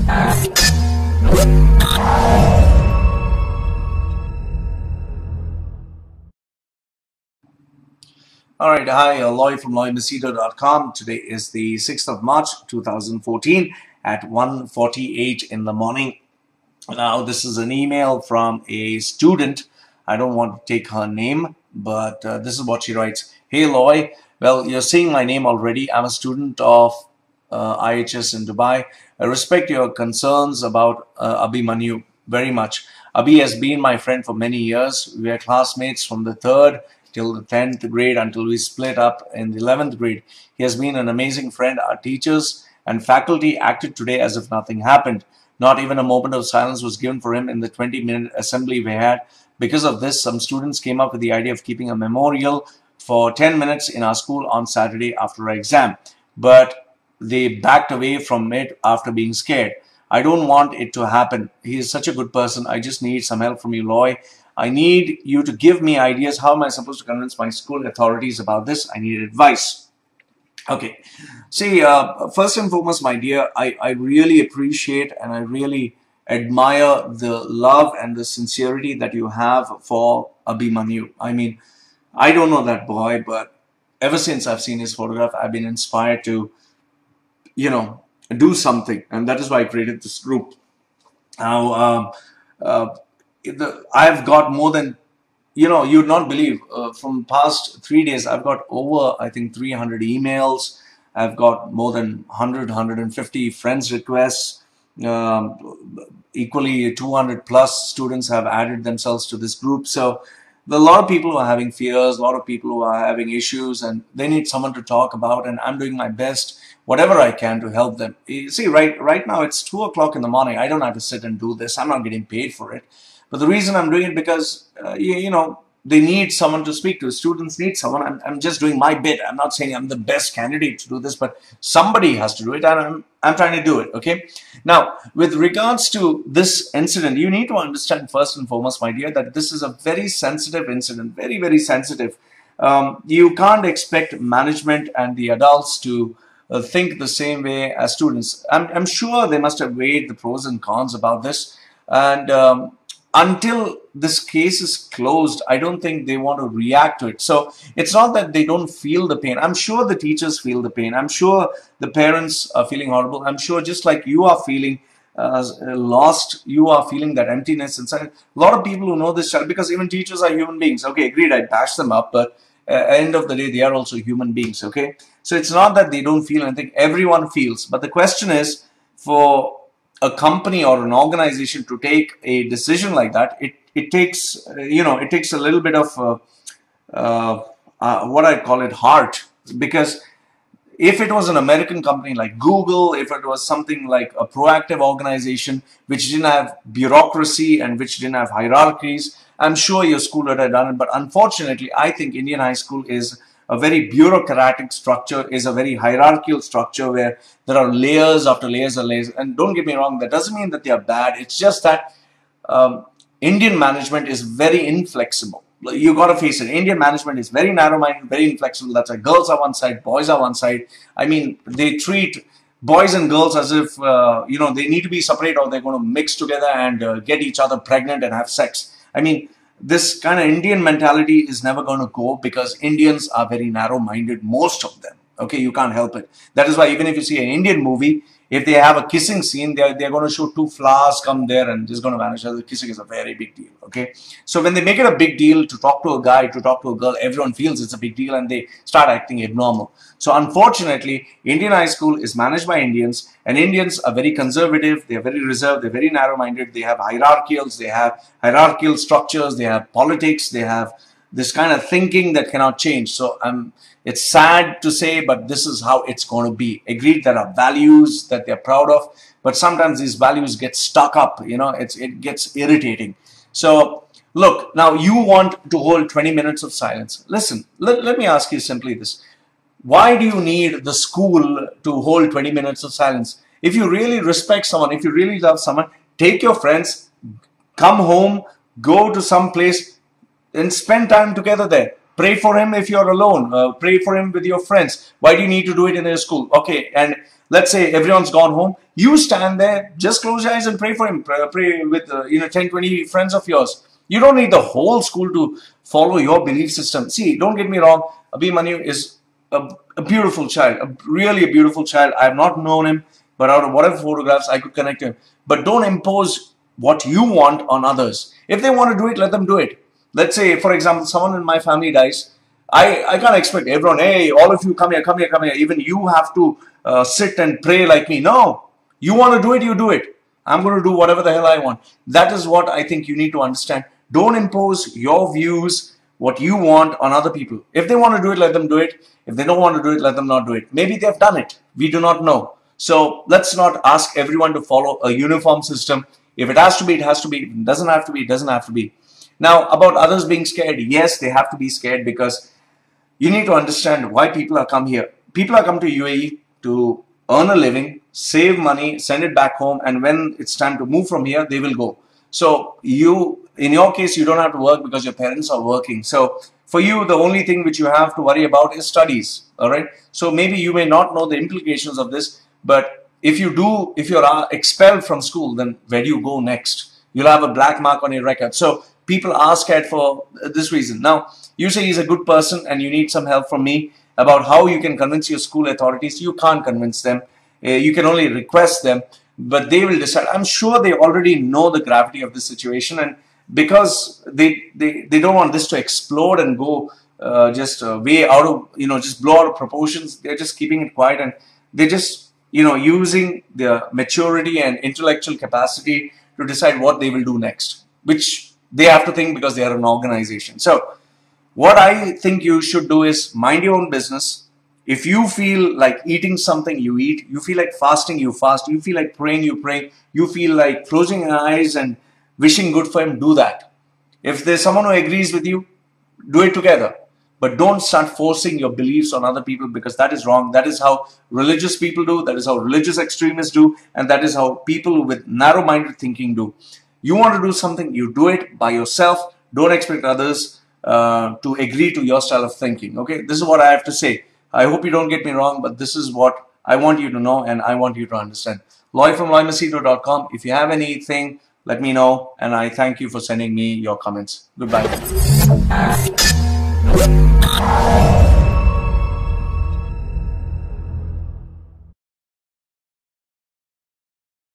All right, hi, Loy from loymachedo.com. Today is the 6th of March 2014 at 1:48 in the morning. Now, this is an email from a student. I don't want to take her name, but this is what she writes. Hey, Loy. Well, you're seeing my name already. I'm a student of IHS in Dubai. I respect your concerns about Abhimanyu very much. Abhi has been my friend for many years. We are classmates from the 3rd till the 10th grade until we split up in the 11th grade. He has been an amazing friend. Our teachers and faculty acted today as if nothing happened. Not even a moment of silence was given for him in the 20-minute assembly we had. Because of this, some students came up with the idea of keeping a memorial for 10 minutes in our school on Saturday after our exam. But they backed away from it after being scared. I don't want it to happen. He is such a good person. I just need some help from you, Loy. I need you to give me ideas. How am I supposed to convince my school authorities about this? I need advice. Okay. See, first and foremost, my dear, I really appreciate and I really admire the love and the sincerity that you have for Abhimanyu. I mean, I don't know that boy, but ever since I've seen his photograph, I've been inspired to, do something. And that is why I created this group. Now, I've got more than, you'd not believe, from past 3 days, I've got over, I think, 300 emails. I've got more than 100, 150 friends requests. Equally, 200 plus students have added themselves to this group. So there are a lot of people who are having fears, a lot of people who are having issues, and they need someone to talk about, and I'm doing my best, whatever I can, to help them. You see, right now, it's 2 o'clock in the morning. I don't have to sit and do this. I'm not getting paid for it. But the reason I'm doing it because, they need someone to speak to. Students need someone. I'm just doing my bit. I'm not saying I'm the best candidate to do this, but somebody has to do it, and I'm trying to do it, okay? Now, with regards to this incident, you need to understand first and foremost, my dear, that this is a very sensitive incident, very, very sensitive. You can't expect management and the adults to think the same way as students. I'm sure they must have weighed the pros and cons about this, and until this case is closed, I don't think they want to react to it. So it's not that they don't feel the pain. I'm sure the teachers feel the pain. I'm sure the parents are feeling horrible. I'm sure just like you are feeling lost, you are feeling that emptiness inside. A lot of people who know this child, because even teachers are human beings. Okay, agreed, I bash them up, but at the end of the day, they are also human beings, okay? So it's not that they don't feel anything. Everyone feels. But the question is, for a company or an organization to take a decision like that, it takes it takes a little bit of what I call it heart, because if it was an American company like Google, if it was something like a proactive organization which didn't have bureaucracy and which didn't have hierarchies, I'm sure your school would have done it. But unfortunately, I think Indian high school is a very bureaucratic structure, is a very hierarchical structure where there are layers after layers and layers. And don't get me wrong, that doesn't mean that they are bad. It's just that Indian management is very inflexible. You got to face it. Indian management is very narrow-minded, very inflexible. That's why girls are one side, boys are one side. I mean, they treat boys and girls as if, they need to be separate or they're going to mix together and get each other pregnant and have sex. I mean, this kind of Indian mentality is never going to go, because Indians are very narrow-minded, most of them. Okay, you can't help it. That is why even if you see an Indian movie, if they have a kissing scene, they're going to show 2 flowers come there and just going to vanish. The kissing is a very big deal, okay? So when they make it a big deal to talk to a guy, to talk to a girl, everyone feels it's a big deal and they start acting abnormal. So unfortunately, Indian high school is managed by Indians, and Indians are very conservative, they're very reserved, they're very narrow-minded, they have hierarchical structures, they have politics, they have this kind of thinking that cannot change. So it's sad to say, but this is how it's going to be. Agreed, there are values that they're proud of, but sometimes these values get stuck up, it gets irritating. So look, now you want to hold 20 minutes of silence. Listen, let me ask you simply this. Why do you need the school to hold 20 minutes of silence? If you really respect someone, if you really love someone, take your friends, come home, go to some place and spend time together there. Pray for him if you're alone. Pray for him with your friends. Why do you need to do it in your school? Okay, and Let's say everyone's gone home. You stand there, just close your eyes and pray for him. Pray with 10, 20 friends of yours. You don't need the whole school to follow your belief system. See, don't get me wrong. Abhimanyu is a beautiful child, really a beautiful child. I have not known him, but out of whatever photographs I could connect to him. But don't impose what you want on others. If they want to do it, let them do it. Let's say, for example, someone in my family dies. I can't expect everyone, hey, all of you come here, come here, come here. Even you have to sit and pray like me. No, you want to do it, you do it. I'm going to do whatever the hell I want. That is what I think you need to understand. Don't impose your views, what you want on other people. If they want to do it, let them do it. If they don't want to do it, let them not do it. Maybe they've done it. We do not know. So let's not ask everyone to follow a uniform system. If it has to be, it has to be. If it doesn't have to be, it doesn't have to be. Now, about others being scared, yes, they have to be scared because you need to understand why people are come here. People are come to UAE to earn a living, save money, send it back home, and when it's time to move from here, they will go. So in your case, you don't have to work because your parents are working. So for you, the only thing which you have to worry about is studies. All right. So maybe you may not know the implications of this, but if you're expelled from school, then where do you go next? You'll have a black mark on your record. So people are scared for this reason. Now, you say he's a good person and you need some help from me about how you can convince your school authorities. You can't convince them. You can only request them, but they will decide. I'm sure they already know the gravity of this situation, and because they don't want this to explode and go just way out of, just blow out of proportions, they're just keeping it quiet, and they're just, using their maturity and intellectual capacity to decide what they will do next, which they have to think because they are an organization. So what I think you should do is mind your own business. If you feel like eating something, you eat. You feel like fasting, you fast. You feel like praying, you pray. You feel like closing your eyes and wishing good for him, do that. If there's someone who agrees with you, do it together. But don't start forcing your beliefs on other people, because that is wrong. That is how religious people do. That is how religious extremists do. And that is how people with narrow-minded thinking do. You want to do something, you do it by yourself. Don't expect others to agree to your style of thinking. Okay, this is what I have to say. I hope you don't get me wrong, but this is what I want you to know and I want you to understand. Loy from loymachedo.com. If you have anything, let me know, and I thank you for sending me your comments. Goodbye.